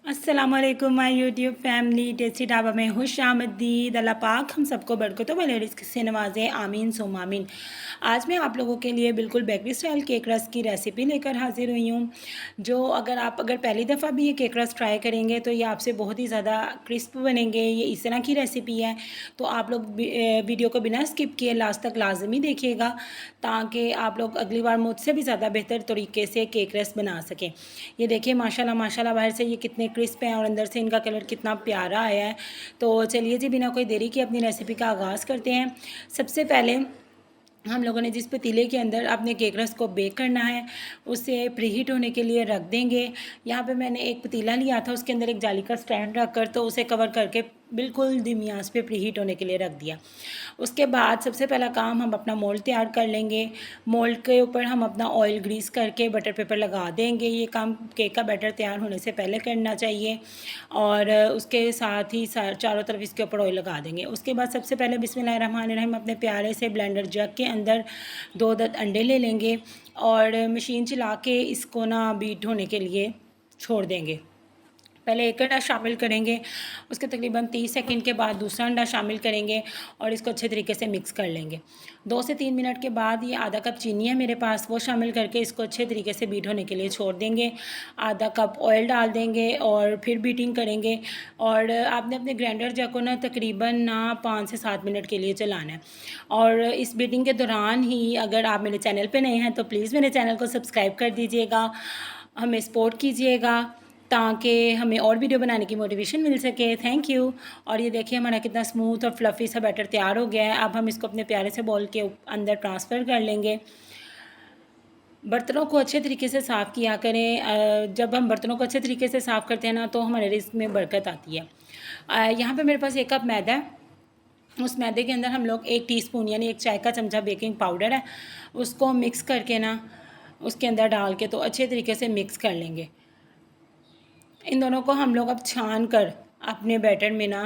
अस्सलामुअलैकुम my YouTube family. Tasty dhaba में खुश आमदीद। अल्लाह पाक हम सबको बरकतों वाले रिज़्क से नवाजे, आमीन सुम आमीन। आज मैं आप लोगों के लिए बिल्कुल बेकरी स्टाइल केक रस्क की रेसिपी लेकर हाजिर हुई हूँ, जो अगर पहली दफ़ा भी ये केक रस्क ट्राई करेंगे तो ये आपसे बहुत ही ज़्यादा क्रिस्प बनेंगे। ये इस तरह की रेसिपी है, तो आप लोग वीडियो को बिना स्किप किए लास्ट तक लाजमी देखिएगा, ताकि आप लोग अगली बार मुझसे भी ज़्यादा बेहतर तरीके से केक रस्क बना सकें। ये देखिए माशाल्लाह माशाल्लाह, बाहर से ये कितने क्रिस्प हैं और अंदर से इनका कलर कितना प्यारा आया है। तो चलिए जी, बिना कोई देरी के अपनी रेसिपी का आगाज़ करते हैं। सबसे पहले हम लोगों ने जिस पतीले के अंदर अपने केक रस को बेक करना है, उसे प्रीहीट होने के लिए रख देंगे। यहाँ पे मैंने एक पतीला लिया था, उसके अंदर एक जाली का स्टैंड रख कर तो उसे कवर करके बिल्कुल धीमी आंच पे प्रीहीट होने के लिए रख दिया। उसके बाद सबसे पहला काम, हम अपना मोल्ड तैयार कर लेंगे। मोल्ड के ऊपर हम अपना ऑयल ग्रीस करके बटर पेपर लगा देंगे। ये काम केक का बैटर तैयार होने से पहले करना चाहिए, और उसके साथ ही चारों तरफ इसके ऊपर ऑयल लगा देंगे। उसके बाद सबसे पहले बिस्मिल्लाहिर्रहमानिर्रहीम अपने प्यारे से ब्लेंडर जग के अंदर 2 अंडे ले लेंगे और मशीन चला के इसको ना बीट होने के लिए छोड़ देंगे। पहले एक अंडा शामिल करेंगे, उसके तकरीबन 30 सेकंड के बाद दूसरा अंडा शामिल करेंगे और इसको अच्छे तरीके से मिक्स कर लेंगे। 2 से 3 मिनट के बाद ये आधा कप चीनी है मेरे पास, वो शामिल करके इसको अच्छे तरीके से बीट होने के लिए छोड़ देंगे। आधा कप ऑयल डाल देंगे और फिर बीटिंग करेंगे। और आपने अपने ग्राइंडर जग को ना तकरीबन 5 से 7 मिनट के लिए चलाना है। और इस बीटिंग के दौरान ही, अगर आप मेरे चैनल पर नए हैं तो प्लीज़ मेरे चैनल को सब्सक्राइब कर दीजिएगा, हमें सपोर्ट कीजिएगा, ताकि हमें और वीडियो बनाने की मोटिवेशन मिल सके। Thank you. और ये देखिए हमारा कितना स्मूथ और फ्लफ़ी सा बैटर तैयार हो गया है। अब हम इसको अपने प्यारे से बॉल के अंदर ट्रांसफ़र कर लेंगे। बर्तनों को अच्छे तरीके से साफ़ किया करें। जब हम बर्तनों को अच्छे तरीके से साफ़ करते हैं ना, तो हमारे रिज़्क में बरकत आती है। यहाँ पे मेरे पास 1 कप मैदा है। उस मैदे के अंदर हम लोग 1 टीस्पून यानी 1 चाय का चमचा बेकिंग पाउडर है, उसको मिक्स करके ना उसके अंदर डाल के तो अच्छे तरीके से मिक्स कर लेंगे। इन दोनों को हम लोग अब छान कर अपने बैटर में ना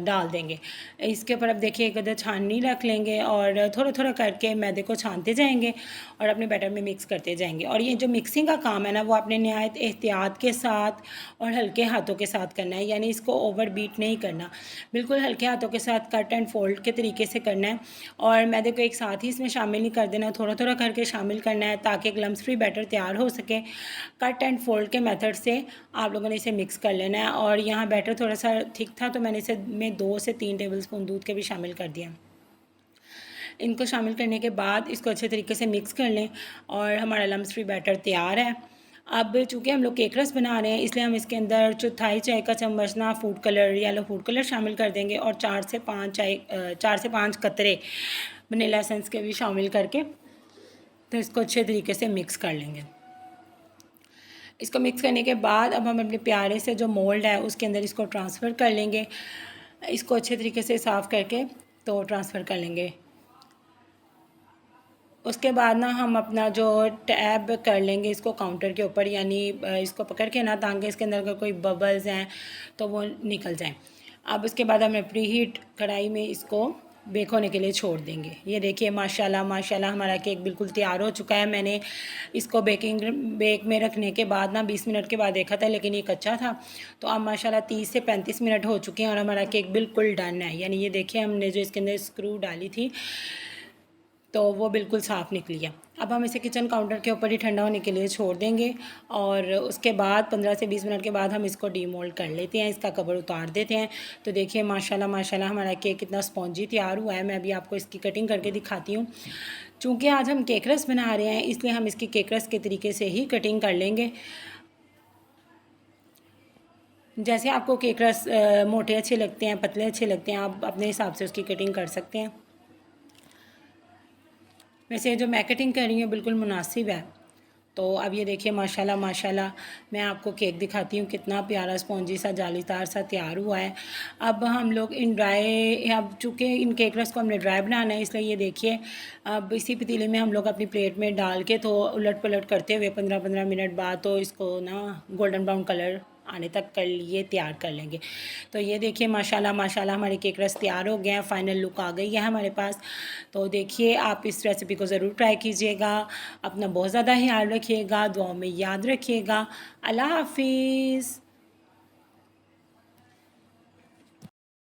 डाल देंगे। इसके ऊपर अब देखिए एक अदर छाननी रख लेंगे और थोड़ा थोड़ा करके मैदे को छानते जाएंगे और अपने बैटर में मिक्स करते जाएंगे। और ये जो मिक्सिंग का काम है ना, वो आपने नहायत एहतियात के साथ और हल्के हाथों के साथ करना है, यानी इसको ओवर बीट नहीं करना, बिल्कुल हल्के हाथों के साथ कट एंड फोल्ड के तरीके से करना है। और मैदे को एक साथ ही इसमें शामिल नहीं कर देना, थोड़ा थोड़ा करके शामिल करना है, ताकि एक लम्स फ्री बैटर तैयार हो सके। कट एंड फोल्ड के मेथड से आप लोगों ने इसे मिक्स कर लेना है। और यहाँ बैटर थोड़ा सा ठीक था, तो मैंने इसे 2 से 3 टेबलस्पून दूध के भी शामिल कर दिया। इनको शामिल करने के बाद इसको अच्छे तरीके से मिक्स कर लें और हमारा लम्स फ्री बैटर तैयार है। अब चूँकि हम लोग केक रस बना रहे हैं, इसलिए हम इसके अंदर 1/4 चाय का चम्मच ना food colour, yellow food colour शामिल कर देंगे और 4 से 5 कतरे वनीला एसेंस के भी शामिल करके तो इसको अच्छे तरीके से मिक्स कर लेंगे। इसको मिक्स करने के बाद अब हम अपने प्यारे से जो मोल्ड है उसके अंदर इसको ट्रांसफ़र कर लेंगे। इसको अच्छे तरीके से साफ़ करके तो ट्रांसफ़र कर लेंगे। उसके बाद ना हम अपना जो टैब कर लेंगे इसको काउंटर के ऊपर, यानी इसको पकड़ के ना, ताकि इसके अंदर अगर कोई बबल्स हैं तो वो निकल जाएं। अब उसके बाद हमने प्री हीट कढ़ाई में इसको बेक होने के लिए छोड़ देंगे। ये देखिए माशाल्लाह माशाल्लाह हमारा केक बिल्कुल तैयार हो चुका है। मैंने इसको बेक में रखने के बाद ना 20 मिनट के बाद देखा था, लेकिन ये कच्चा था। तो अब माशाल्लाह 30 से 35 मिनट हो चुके हैं और हमारा केक बिल्कुल डन है। यानी ये देखिए हमने जो इसके अंदर स्क्रू डाली थी तो वो बिल्कुल साफ़ निकली है। अब हम इसे किचन काउंटर के ऊपर ही ठंडा होने के लिए छोड़ देंगे और उसके बाद 15 से 20 मिनट के बाद हम इसको डीमोल्ड कर लेते हैं, इसका कवर उतार देते हैं। तो देखिए माशाल्लाह माशाल्लाह हमारा केक कितना स्पॉन्जी तैयार हुआ है। मैं अभी आपको इसकी कटिंग करके दिखाती हूँ। चूँकि आज हम केक रस बना रहे हैं, इसलिए हम इसकी केक रस के तरीके से ही कटिंग कर लेंगे। जैसे आपको केक रस मोटे अच्छे लगते हैं, पतले अच्छे लगते हैं, आप अपने हिसाब से उसकी कटिंग कर सकते हैं। वैसे जो मैं कटिंग कर रही हूँ बिल्कुल मुनासिब है। तो अब ये देखिए माशाल्लाह माशाल्लाह मैं आपको केक दिखाती हूँ, कितना प्यारा स्पॉन्जी सा जालीदार सा तैयार हुआ है। अब हम लोग अब चूँकि इन केक रस को हमने ड्राई बनाना है, इसलिए ये देखिए अब इसी पतीले में हम लोग अपनी प्लेट में डाल के तो उलट पलट करते हुए 15-15 मिनट बाद तो इसको ना गोल्डन ब्राउन कलर आने तक कर लिए तैयार कर लेंगे। तो ये देखिए माशाल्लाह माशाल्लाह हमारे केक रस तैयार हो गए हैं, फ़ाइनल लुक आ गई है हमारे पास। तो देखिए आप इस रेसिपी को ज़रूर ट्राई कीजिएगा। अपना बहुत ज़्यादा ख्याल रखिएगा, दुआओं में याद रखिएगा। अल्लाह हाफ़िज़।